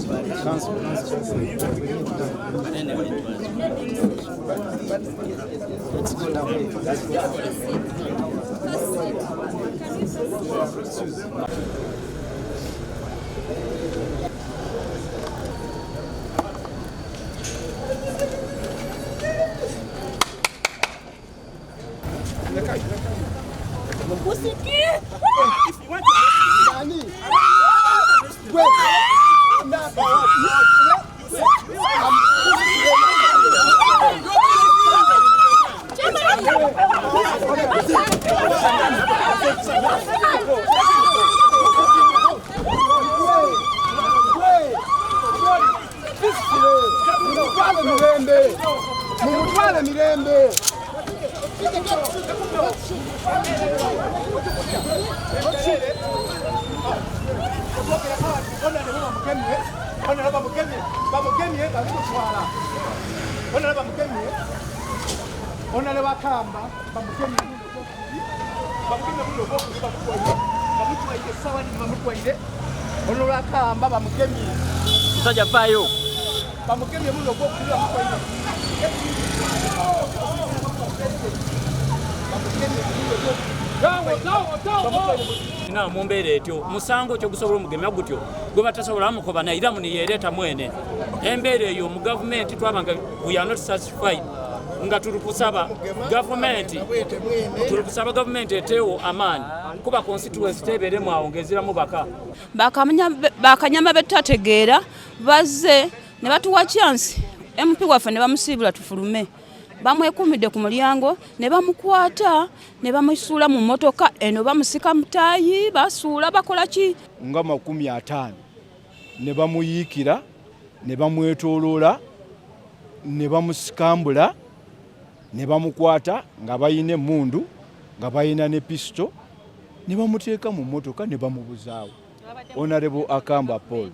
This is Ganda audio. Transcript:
Let's go down. Musajja vaayo. Mu mbeera etyo musango kyo gusobola omugemya gutyo gwe batasobola mukoba naye era muniyereeta mwene embeera eyo mu gavumenti twabanga we are not satisfied nga tulukusaba gavumenti eteewo amaani kuba constituency tebeeremu awo ng'eziramu baka bakanyama betategeera bazze ne batuwa chance MP waffe ne bamusiibula tufulume bamwekumidde ku mulyango ne bamukwata ne bamusuula mu motoka eno bamusika mutaayi basuula bakola ki nga 50 ne bamuyiikira ne bamwetooloola ne bamusikambula ne bamukwata nga bayina emmundu nga bayina ne pisto ne bamuteeka mu motoka ne bamubuzaawo. Honorable Akamba Paul.